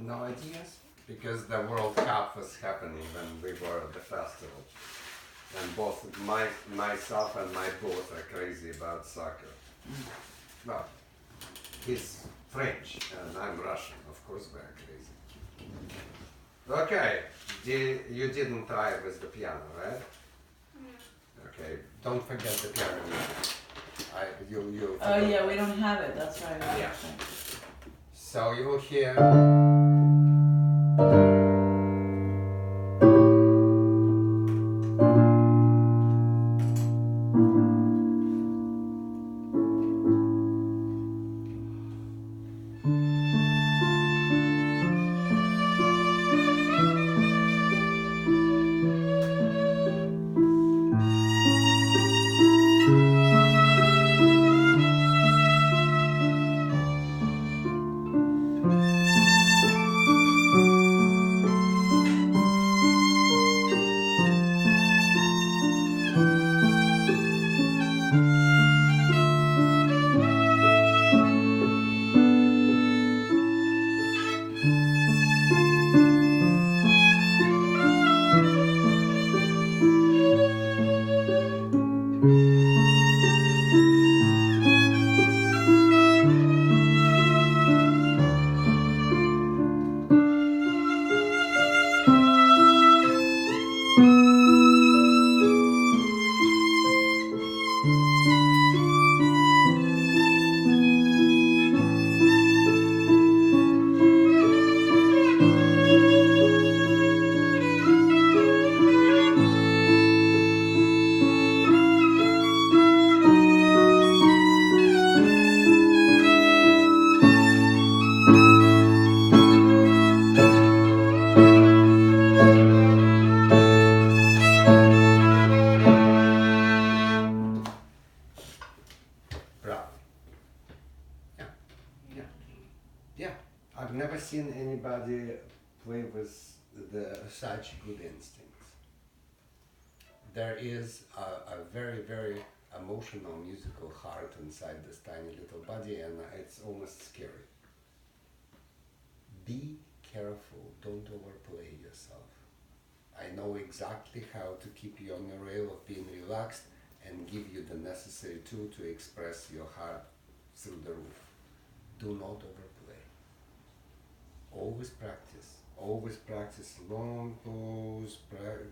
No ideas? Because the World Cup was happening when we were at the festival. And both myself and my boss are crazy about soccer. Well, he's French and I'm Russian. Of course we're crazy. Okay, you didn't try with the piano, right? Okay, don't forget the piano music. Oh yeah, we don't have it. That's right. Yeah. So you will hear. Yeah, I've never seen anybody play with such good instincts. There is a very, very emotional musical heart inside this tiny little body, and it's almost scary. Be careful, don't overplay yourself. I know exactly how to keep you on the rail of being relaxed and give you the necessary tool to express your heart through the roof. Do not overplay. Always practice long pose,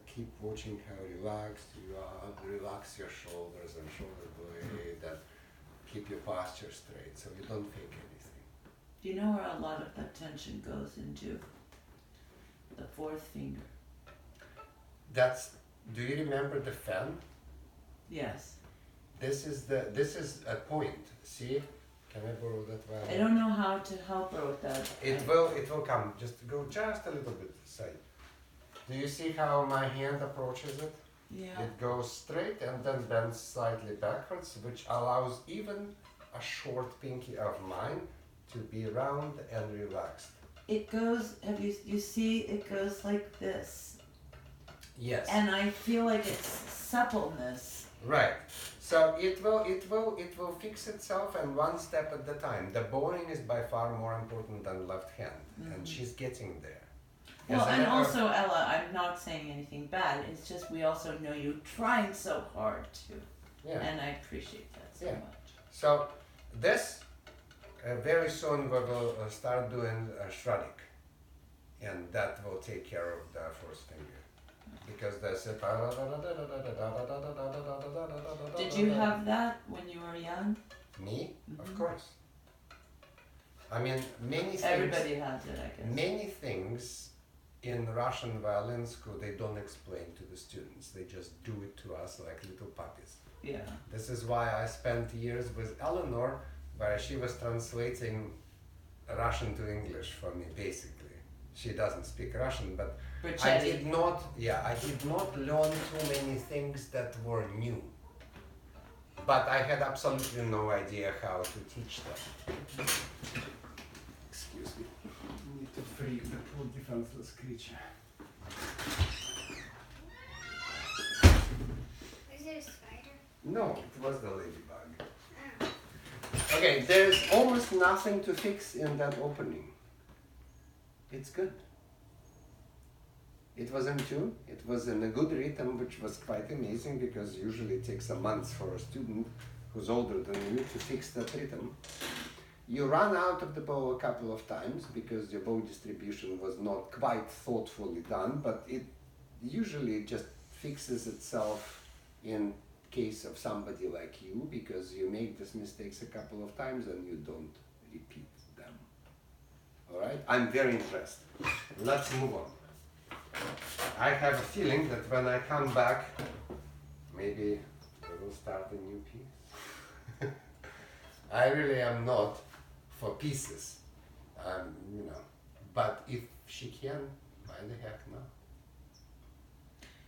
keep watching how relaxed you are, relax your shoulders and shoulder blade, and keep your posture straight so you don't fake anything. Do you know where a lot of that tension goes into? The fourth finger. Do you remember the fan? Yes. This is a point, see? Can I borrow that violin? I don't know how to help her with that. It will come. Just go just a little bit side. Do you see how my hand approaches it? Yeah. It goes straight and then bends slightly backwards, which allows even a short pinky of mine to be round and relaxed. It goes, you see, it goes like this. Yes. And I feel like it's suppleness. Right. So it will fix itself, and one step at a time. The bowing is by far more important than left hand, and she's getting there. Well, and also, Ella, I'm not saying anything bad. It's just we also know you trying so hard too. Yeah. And I appreciate that so much. So this, very soon we will start doing Shradik, and that will take care of the fourth finger. Because that's it. Did you have that when you were young? Me? Of course. I mean, many things. Everybody has it, I guess. Many things in Russian violin school they don't explain to the students. They just do it to us like little puppies. Yeah. This is why I spent years with Eleanor, where she was translating Russian to English for me, basically. She doesn't speak Russian, but I did not learn too many things that were new. But I had absolutely no idea how to teach them. Excuse me. I need to free the poor defenseless creature. Is there a spider? No, it was the ladybug. Okay, there's almost nothing to fix in that opening. It's good. It was in tune. It was in a good rhythm, which was quite amazing because usually it takes a month for a student who's older than you to fix that rhythm. You run out of the bow a couple of times because your bow distribution was not quite thoughtfully done, but it usually just fixes itself in case of somebody like you, because you make these mistakes a couple of times and you don't repeat them. All right? I'm very impressed. Let's move on. I have a feeling that when I come back, maybe we will start a new piece. I really am not for pieces, but if she can, why the heck not?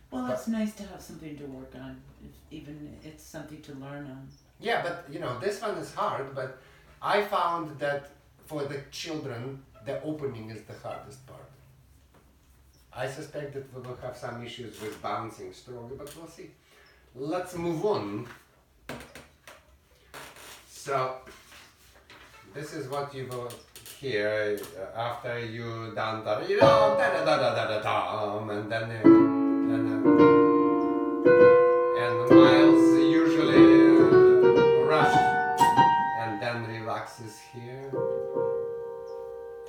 Well, it's nice to have something to work on, even it's something to learn on. Yeah, but this one is hard, but I found that for the children, the opening is the hardest part. I suspect that we will have some issues with bouncing stronger, but we'll see. Let's move on. So, this is what you will hear after you done the and then and Miles usually rushes and then relaxes here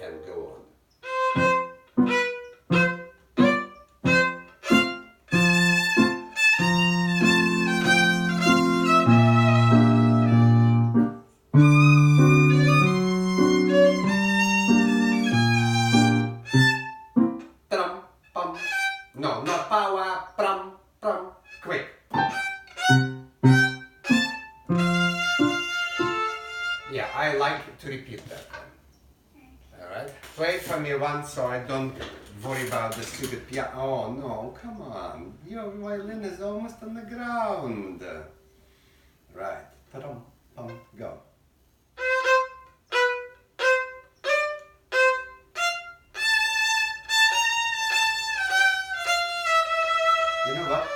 and go on. No, not power, pram, pram, quick. Yeah, I like to repeat that then. Alright? Play it for me once so I don't worry about the stupid piano. Oh no, come on. Your violin is almost on the ground. Right. Pam, pam, go. You know what?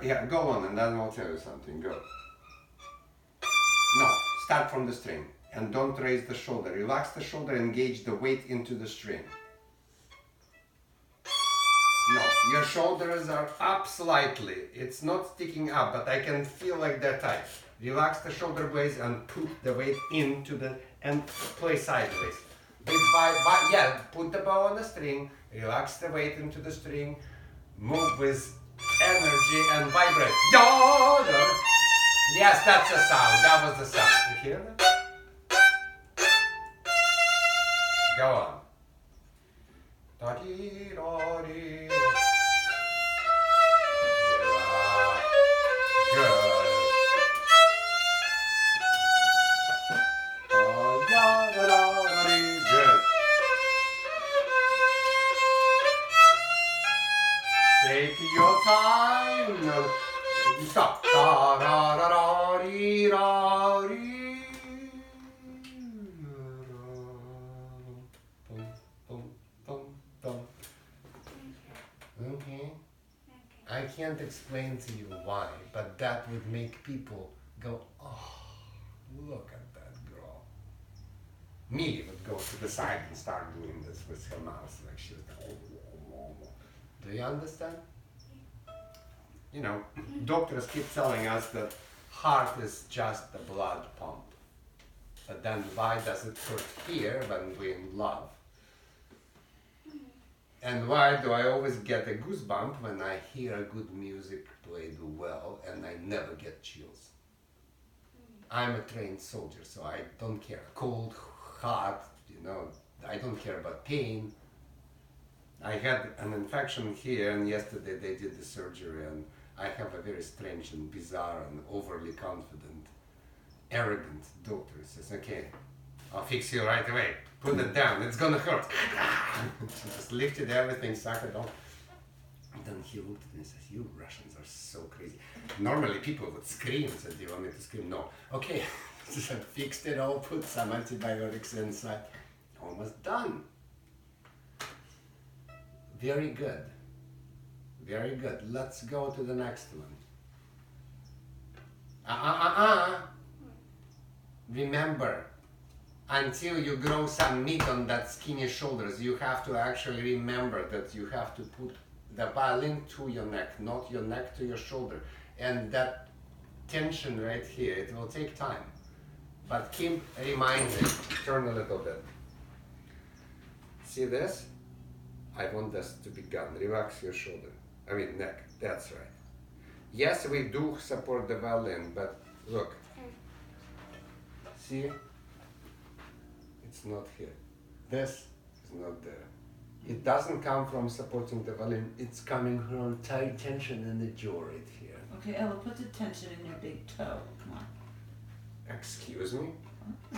Yeah, go on and then I'll tell you something. Go. No, start from the string and don't raise the shoulder. Relax the shoulder, engage the weight into the string. No, your shoulders are up slightly. It's not sticking up, but I can feel like they're tight. Relax the shoulder blades and put the weight into the, and play sideways. Yeah, put the bow on the string, relax the weight into the string, move with energy and vibrate. Yes, that's the sound. That was the sound. You hear that? Go on. Da-dee-da-dee. Good. Da-da-da-da-dee. Good. Take your time. Stop. Da-da-da-da-dee-da-dee. Okay. I can't explain to you why, but that would make people go, oh, look at that girl. Millie would go to the side and start doing this with her mouth, like she was like, oh. Do you understand? You know, doctors keep telling us that heart is just the blood pump. But then why does it hurt here when we're in love? And why do I always get a goosebump when I hear a good music played well and I never get chills? I'm a trained soldier, so I don't care. Cold, hot, I don't care about pain. I had an infection here and yesterday they did the surgery and I have a very strange and bizarre and overly confident, arrogant doctor. He says, okay, I'll fix you right away. Put it down, it's gonna hurt. She just lifted everything, sucked it off. And then he looked at me and says, you Russians are so crazy. Normally people would scream, said, do you want me to scream? No. Okay, so I fixed it all, put some antibiotics inside. Almost done. Very good. Very good. Let's go to the next one. Remember, until you grow some meat on that skinny shoulders. You have to actually remember that you have to put the violin to your neck, not your neck to your shoulder. And that tension right here, it will take time. But keep reminding, turn a little bit. See this? I want this to be gone. Relax your shoulder. I mean neck, that's right. Yes, we do support the violin, but look. See? It's not here. This is not there. It doesn't come from supporting the violin, it's coming from tight tension in the jaw right here. Okay, Ella, put the tension in your big toe. Come on. Excuse me?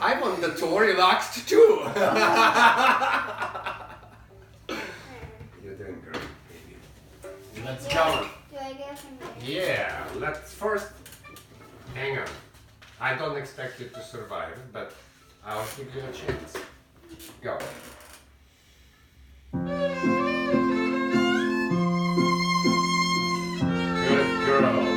I want the toe relaxed too! You're doing great, baby. Let's go. Do I go from there? Yeah, let's first. Hang on. I don't expect you to survive, but I'll give you a chance. Go. Good girl.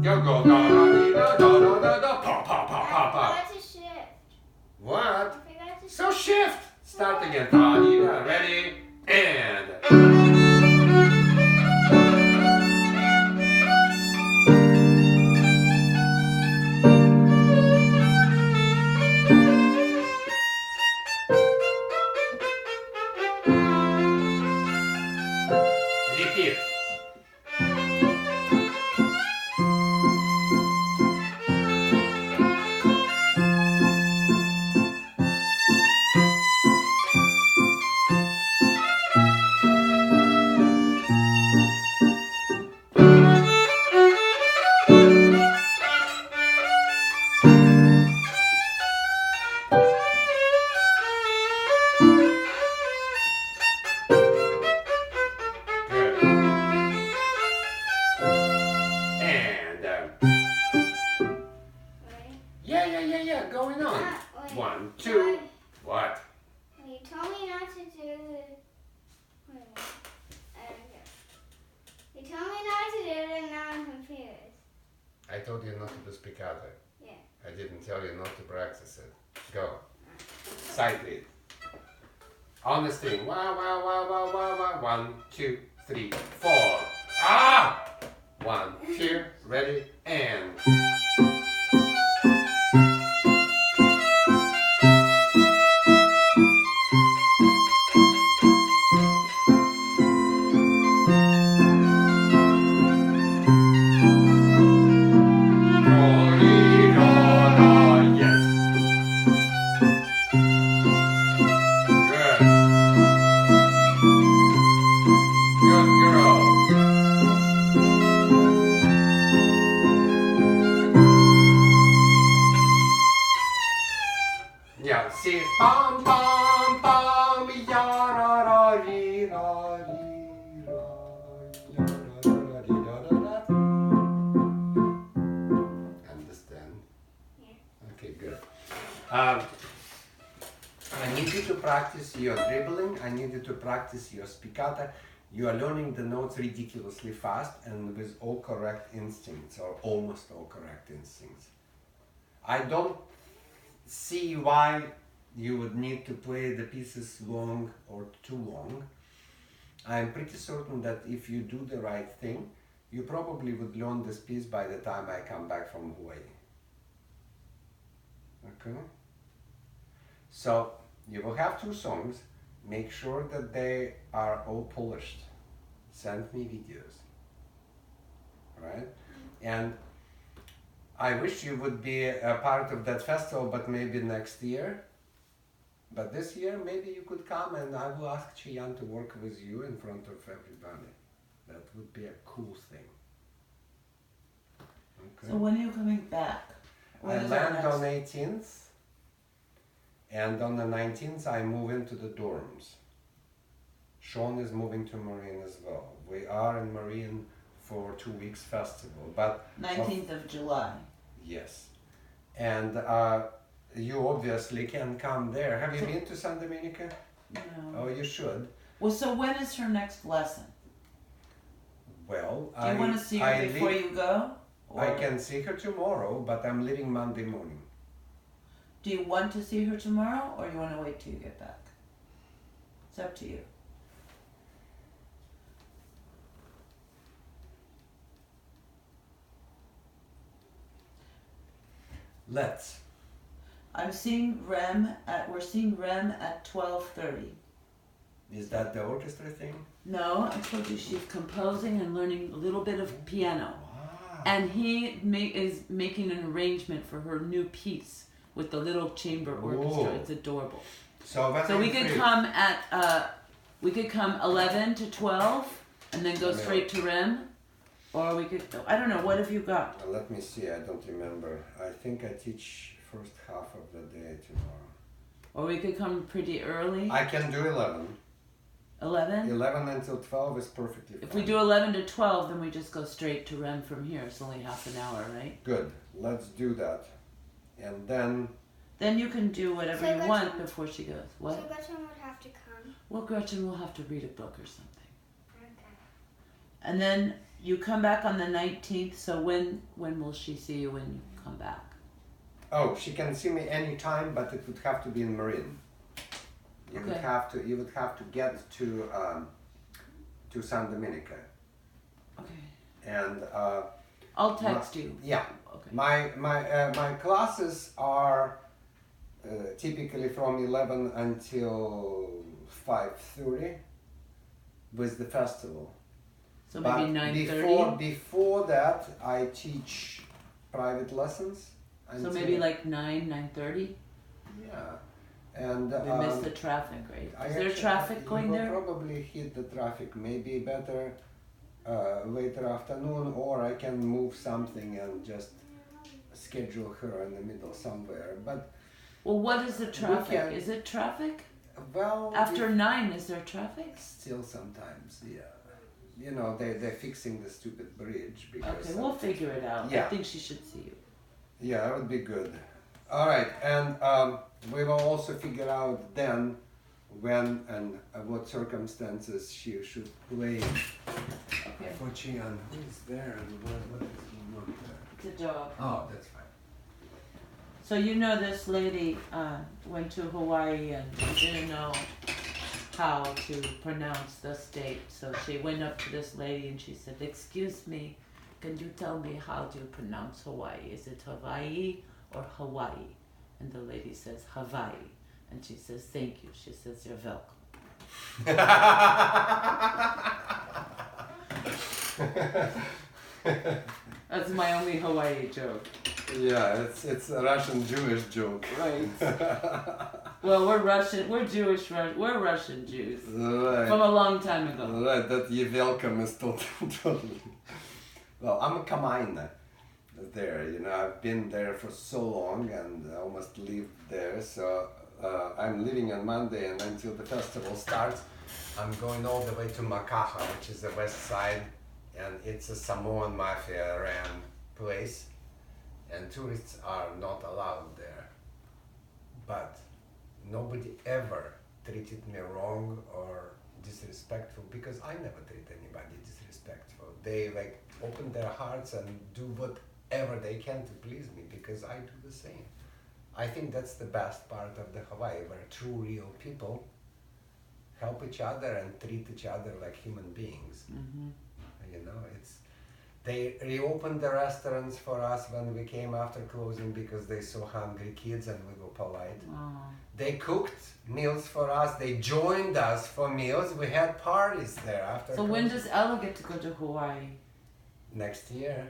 Go, go, da, da, da, da, da, da, pa, pa, pa, pa, I pa. forgot to shift. What? I forgot to So shift. Start again. Da, dee, da. Ready? And. Repeat. Good. And. Ready? Yeah. Going on. Wait. 1, 2. What? You told me not to do the. Wait a minute. I don't know. You told me not to do it and now I'm confused. I told you not to do spiccato. Yeah. I didn't tell you not to practice it. Go. Side lead. On the string. Wah, wah, wah, wah, wah, wah. 1, 2, 3, 4. Ah! 1, 2, ready, and. Yes. Good. Good girl. Yeah, see, bum bum bum, ya ra ra ri ra ri ra, ya ra ra ri ra ra ra. Understand? Yeah. Okay, good. I need you to practice your dribbling. I need you to practice your spiccata. You are learning the notes ridiculously fast and with all correct instincts, or almost all correct instincts. I don't see why you would need to play the pieces long or too long. I'm pretty certain that if you do the right thing, you probably would learn this piece by the time I come back from Hawaii. Okay? So you will have 2 songs. Make sure that they are all polished. Send me videos. Right? And I wish you would be a part of that festival, but maybe next year. But this year, maybe you could come and I will ask Chiyan to work with you in front of everybody. That would be a cool thing. Okay. So when are you coming back? When I is our land next- on 18th, and on the 19th I move into the dorms. Sean is moving to Marine as well. We are in Marine for 2 weeks festival, but 19th of July. yes. And you obviously can come there. Have you been to San Dominica? No. Oh, you should. Well, so when is her next lesson? Well, Do you want to see her before you go? I can see her tomorrow, but I'm leaving Monday morning. Do you want to see her tomorrow, or you want to wait till you get back? It's up to you. Let's. We're seeing Rem at 12:30. Is that the orchestra thing? No, I told you she's composing and learning a little bit of piano. Wow. And he is making an arrangement for her new piece with the little chamber orchestra. Ooh. It's adorable. So We could come at 11 to 12 and then go Yeah. straight to Rem, or we could. I don't know. What have you got? Let me see, I don't remember. I think I teach first half of the day tomorrow. Or we could come pretty early. I can do 11. 11. 11 until 12 is perfectly fine. If we do 11 to 12, then we just go straight to Rem from here. It's only half an hour, right? Good, let's do that. And then, Then you can do whatever So you Gretchen- want before she goes. What? So Gretchen would have to come. Well, Gretchen will have to read a book or something. Okay. And then you come back on the 19th. So when will she see you when you come back? oh, she can see me anytime, but it would have to be in Marin. You would Okay. have to get to San Dominica. Okay. And I'll text you. yeah, Okay. my classes are typically from 11 until 5:30 with the festival. So But maybe 9:30. before that, I teach private lessons. So until- maybe like 9:30. yeah, and We miss the traffic, right? I Is there actually- traffic going you will there? probably hit the traffic. Maybe better later afternoon, or I can move something and just schedule her in the middle somewhere. But Well, what is the traffic? can- Is it traffic? well, After 9, is there traffic? still sometimes, yeah. You know, they're fixing the stupid bridge because. Okay, we'll figure it out. I Yeah. think she should see you. Yeah, that would be good. All right, and we will also figure out then when and what circumstances she should play Okay. for Chian. Who is there and what is he work there? It's a dog. Oh, that's fine. So you know this lady went to Hawaii and she didn't know how to pronounce the state. So she went up to this lady and she said, "Excuse me, can you tell me how to pronounce Hawaii? Is it Hawaii or Hawaii?" And the lady says, "Hawaii." And she says, "Thank you." She says, "You're welcome." That's my only Hawaii joke. Yeah, it's a Russian Jewish joke. Right. Well, we're Russian. We're Jewish. We're Russian Jews Right. from a long time ago. Right, that you welcome is totally. Well, I'm a Kamaina there, you know, I've been there for so long and I almost lived there, so I'm leaving on Monday and until the festival starts, I'm going all the way to Makaha, which is the west side, and it's a Samoan mafia ran place, and tourists are not allowed there. But nobody ever treated me wrong or disrespectful because I never treat anybody disrespectful. They like open their hearts and do whatever they can to please me because I do the same. I think that's the best part of the Hawaii, where true real people help each other and treat each other like human beings. Mm-hmm. You know, they reopened the restaurants for us when we came after closing because they saw hungry kids and we were polite. Oh. They cooked meals for us. They joined us for meals. We had parties there after. So when closing. does Ella get to go to Hawaii? Next year.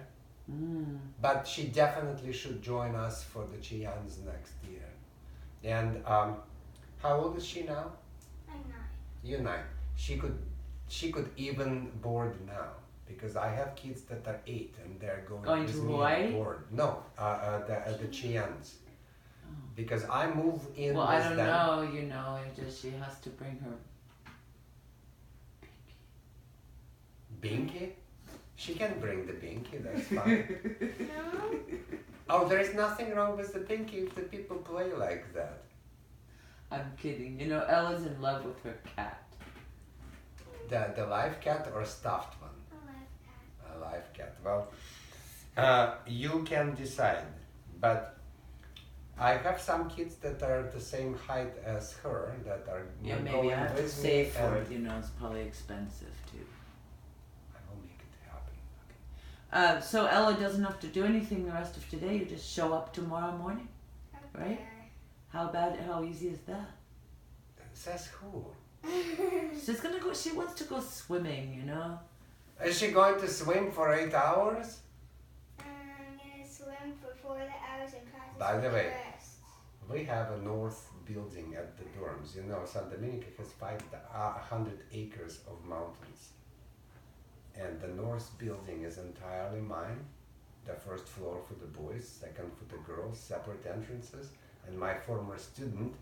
Mm. But she definitely should join us for the Chians next year. And how old is she now? I'm 9. You're 9. She could even board now because I have kids that are 8 and they're going to with me Hawaii? on board. No, the Chians. Because I move in Well, with I don't them. know. You know, it just she has to bring her. Binky? She can bring the Binky, that's fine. No? Oh, there is nothing wrong with the Binky if the people play like that. I'm kidding. You know, Ella's in love with her cat. The live cat or stuffed one? A live cat. A live cat. Well, you can decide. But I have some kids that are the same height as her that are Yeah, maybe going I have to with save me, for and it. You know, it's probably expensive too. I will make it happen. Okay. So Ella doesn't have to do anything the rest of today. You just show up tomorrow morning. Right? How easy is that? Says who? She's gonna go. She wants to go swimming. You know. Is she going to swim for 8 hours? I'm gonna swim for 4 hours and practice By the for way, rest. We have a north building at the dorms. You know, San Domingo has 500 acres of mountains. And the north building is entirely mine. The first floor for the boys, second for the girls, separate entrances. And my former student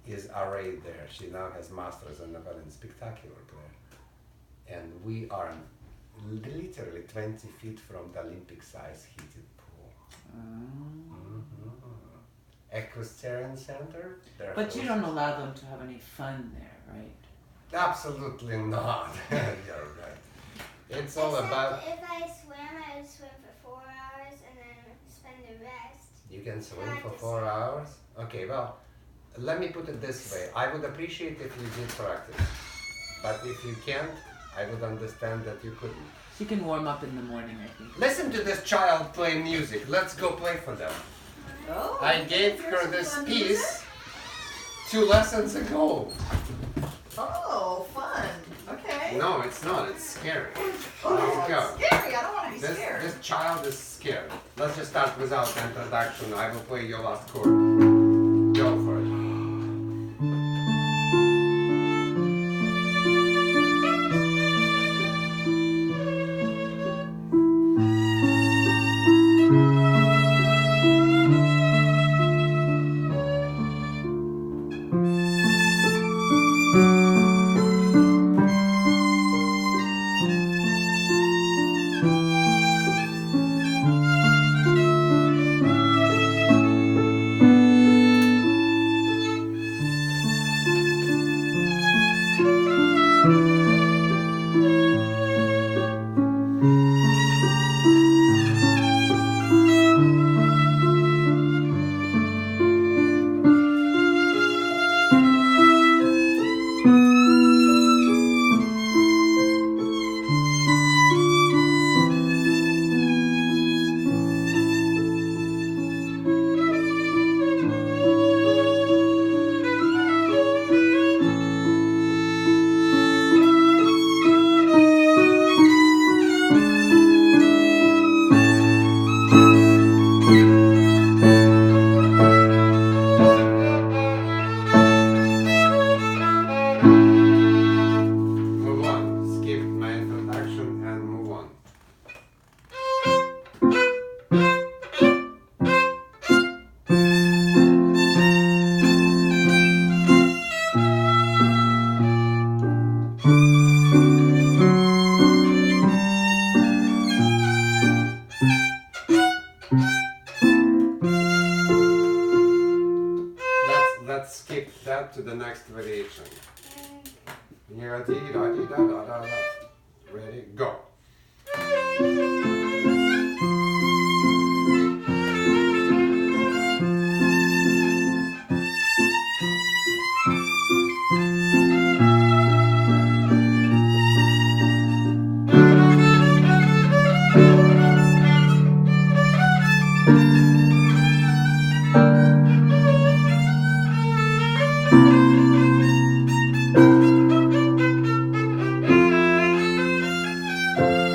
is arrayed there. She now has masters in the violin, spectacular player. And we are literally 20 feet from the Olympic size heated pool. Equestrian Center. But you don't allow them to have any fun there, right? Absolutely not. You're right. It's all Except about. if I swim, I would swim for 4 hours and then spend the rest. You can swim for 4 hours? Okay, well, let me put it this way. I would appreciate if you did practice. But if you can't, I would understand that you couldn't. She can warm up in the morning, I think. Listen to this child play music. Let's go play for them. Oh, I gave her this piece 2 lessons ago. Oh, fun. Okay. No, it's not. It's scary. Oh, Let's go. it's scary. I don't want to be This, scared. this child is scared. Let's just start without introduction. I will play your last chord. Go for it. Move on. Skip my introduction and move on. Let's skip that to the next variation. Ready, go.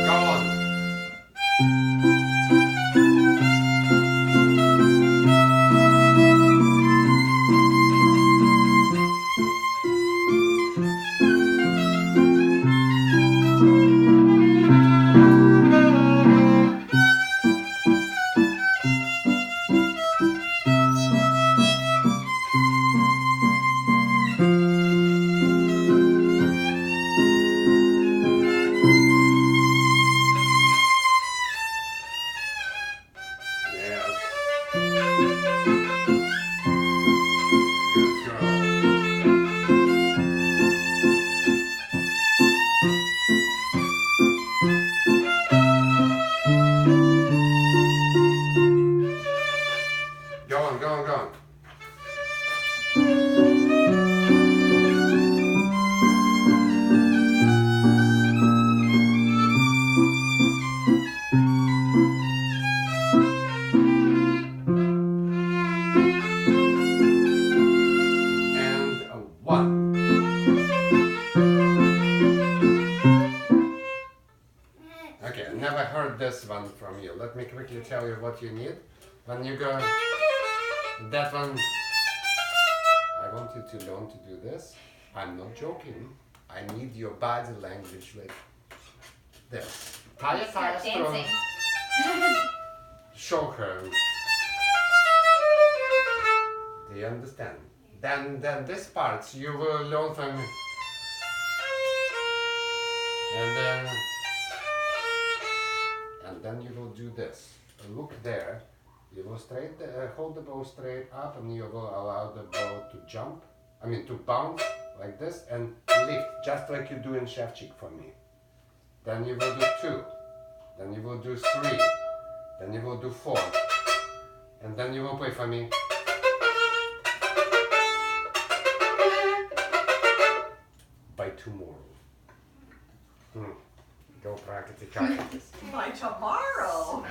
Go on. 1. Okay, I never heard this one from you. Let me quickly tell you what you need. When you go that one, I want you to learn to do this. I'm not joking. I need your body language like this. Taya Start strong. dancing. Show her. Do you understand? Then this part you will learn from me. And then you will do this. Look there. You will hold the bow straight up, and you will allow the bow to jump. I mean to bounce like this and lift, just like you do in Shevchik for me. Then you will do 2. Then you will do 3. Then you will do 4. And then you will play for me. By tomorrow. Go practice. By tomorrow.